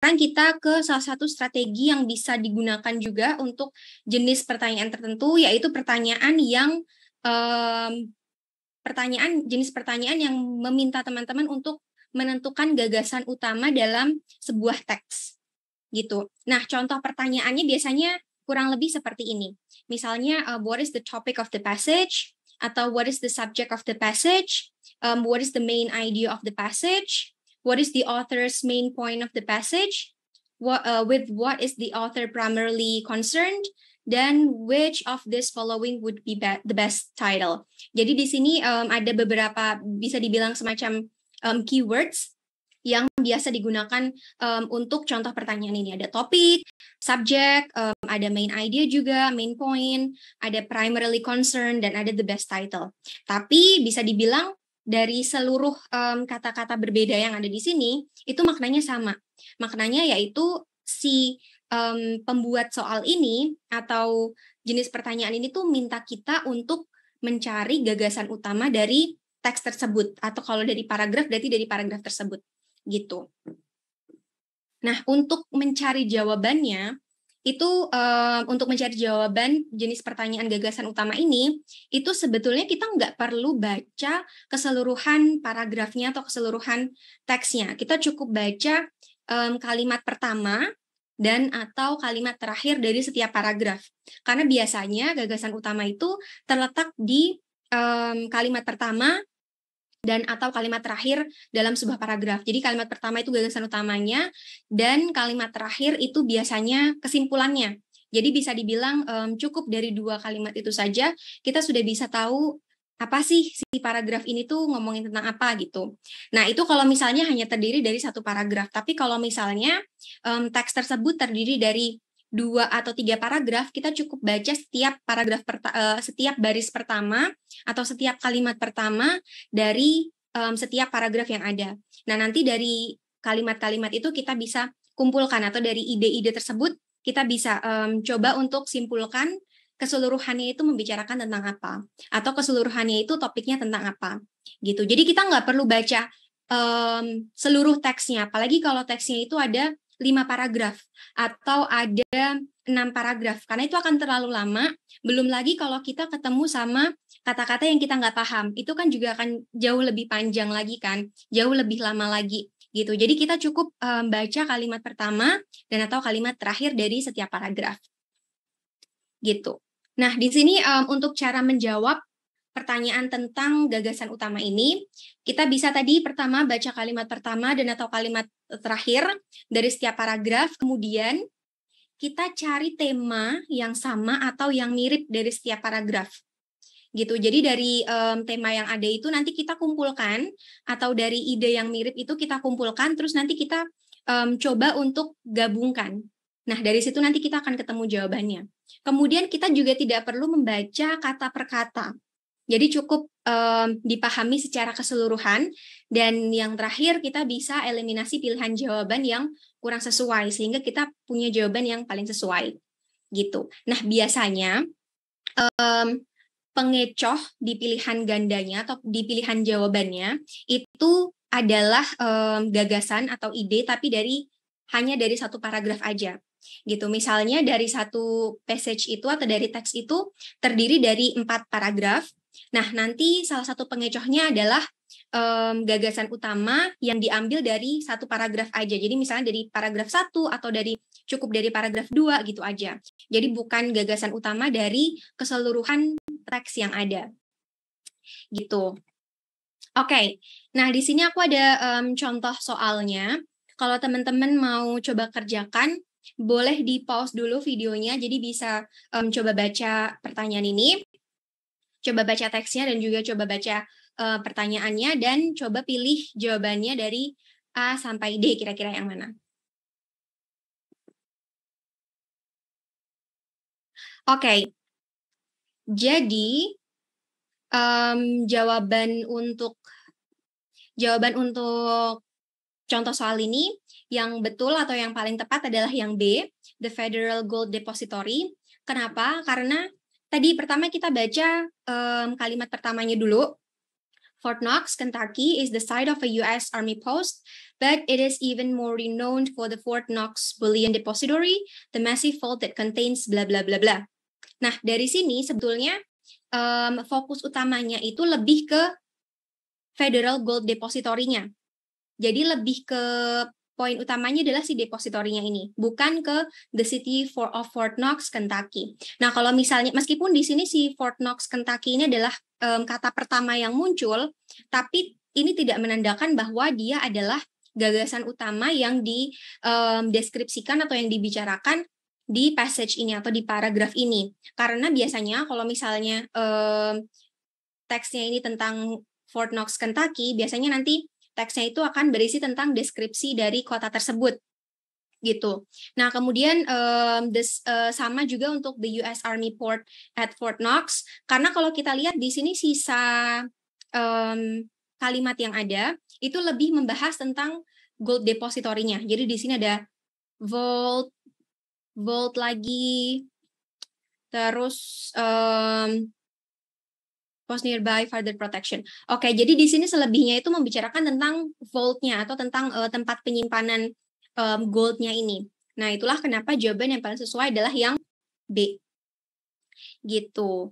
sekarang kita ke salah satu strategi yang bisa digunakan juga untuk jenis pertanyaan tertentu, yaitu pertanyaan yang jenis pertanyaan yang meminta teman-teman untuk menentukan gagasan utama dalam sebuah teks, gitu. Nah, contoh pertanyaannya biasanya kurang lebih seperti ini. Misalnya, what is the topic of the passage? Atau what is the subject of the passage? What is the main idea of the passage? What is the author's main point of the passage? With what is the author primarily concerned? Dan which of this following would be the best title? Jadi di sini ada beberapa bisa dibilang semacam keywords yang biasa digunakan untuk contoh pertanyaan ini. Ada topik, subject, ada main idea juga, main point, ada primarily concerned, dan ada the best title. Tapi bisa dibilang dari seluruh kata-kata berbeda yang ada di sini, itu maknanya sama. Maknanya yaitu si pembuat soal ini atau jenis pertanyaan ini tuh minta kita untuk mencari gagasan utama dari teks tersebut. Atau kalau dari paragraf, berarti dari paragraf tersebut. Gitu. Nah, untuk mencari jawabannya, itu untuk mencari jawaban jenis pertanyaan gagasan utama ini, itu sebetulnya kita nggak perlu baca keseluruhan paragrafnya atau keseluruhan teksnya. Kita cukup baca kalimat pertama dan atau kalimat terakhir dari setiap paragraf. Karena biasanya gagasan utama itu terletak di kalimat pertama dan atau kalimat terakhir dalam sebuah paragraf. Jadi kalimat pertama itu gagasan utamanya, dan kalimat terakhir itu biasanya kesimpulannya. Jadi bisa dibilang cukup dari 2 kalimat itu saja, kita sudah bisa tahu apa sih si paragraf ini tuh ngomongin tentang apa gitu. Nah, itu kalau misalnya hanya terdiri dari 1 paragraf. Tapi kalau misalnya teks tersebut terdiri dari 2 atau 3 paragraf, kita cukup baca setiap paragraf setiap baris pertama atau setiap kalimat pertama dari setiap paragraf yang ada. Nah, nanti dari kalimat-kalimat itu kita bisa kumpulkan, atau dari ide-ide tersebut kita bisa coba untuk simpulkan keseluruhannya itu membicarakan tentang apa, atau keseluruhannya itu topiknya tentang apa, gitu. Jadi kita nggak perlu baca seluruh teksnya, apalagi kalau teksnya itu ada 5 paragraf atau ada 6 paragraf, karena itu akan terlalu lama. Belum lagi kalau kita ketemu sama kata-kata yang kita nggak paham, itu kan juga akan jauh lebih panjang lagi kan, jauh lebih lama lagi gitu. Jadi kita cukup baca kalimat pertama dan atau kalimat terakhir dari setiap paragraf gitu. Nah, di sini untuk cara menjawab pertanyaan tentang gagasan utama ini, kita bisa tadi pertama baca kalimat pertama dan atau kalimat terakhir dari setiap paragraf, kemudian kita cari tema yang sama atau yang mirip dari setiap paragraf. Gitu. Jadi dari tema yang ada itu nanti kita kumpulkan, atau dari ide yang mirip itu kita kumpulkan, terus nanti kita coba untuk gabungkan. Nah, dari situ nanti kita akan ketemu jawabannya. Kemudian kita juga tidak perlu membaca kata per kata. Jadi cukup dipahami secara keseluruhan, dan yang terakhir kita bisa eliminasi pilihan jawaban yang kurang sesuai, sehingga kita punya jawaban yang paling sesuai. Gitu. Nah, biasanya pengecoh di pilihan gandanya atau di pilihan jawabannya itu adalah gagasan atau ide, tapi hanya dari 1 paragraf aja. Gitu. Misalnya dari 1 passage itu atau dari teks itu terdiri dari 4 paragraf. Nah, nanti salah satu pengecohnya adalah gagasan utama yang diambil dari 1 paragraf aja. Jadi misalnya dari paragraf 1 atau cukup dari paragraf 2 gitu aja. Jadi bukan gagasan utama dari keseluruhan teks yang ada. Gitu. Oke. Nah, di sini aku ada contoh soalnya. Kalau teman-teman mau coba kerjakan, boleh di-pause dulu videonya, jadi bisa coba baca pertanyaan ini, coba baca teksnya, dan juga coba baca pertanyaannya, dan coba pilih jawabannya dari A sampai D, kira-kira yang mana. Oke. Jadi, jawaban untuk contoh soal ini, yang betul atau yang paling tepat adalah yang B, the Federal Gold Depository. Kenapa? Karena tadi pertama kita baca kalimat pertamanya dulu, Fort Knox, Kentucky is the site of a US Army post, but it is even more renowned for the Fort Knox Bullion Depository, the massive vault that contains bla bla bla bla. Nah, dari sini sebetulnya fokus utamanya itu lebih ke Federal Gold Depository-nya. Jadi lebih ke poin utamanya adalah si depositorinya ini, bukan ke the city of Fort Knox, Kentucky. Nah, kalau misalnya, meskipun di sini si Fort Knox, Kentucky ini adalah kata pertama yang muncul, tapi ini tidak menandakan bahwa dia adalah gagasan utama yang dideskripsikan atau yang dibicarakan di passage ini atau di paragraf ini. Karena biasanya kalau misalnya teksnya ini tentang Fort Knox, Kentucky, biasanya nanti teksnya itu akan berisi tentang deskripsi dari kota tersebut, gitu. Nah, kemudian sama juga untuk the US Army Port at Fort Knox, karena kalau kita lihat di sini sisa kalimat yang ada itu lebih membahas tentang gold depository-nya. Jadi di sini ada vault lagi, terus post nearby further protection. Oke, jadi di sini selebihnya itu membicarakan tentang vault-nya atau tentang tempat penyimpanan gold-nya ini. Nah, itulah kenapa jawaban yang paling sesuai adalah yang B. Gitu.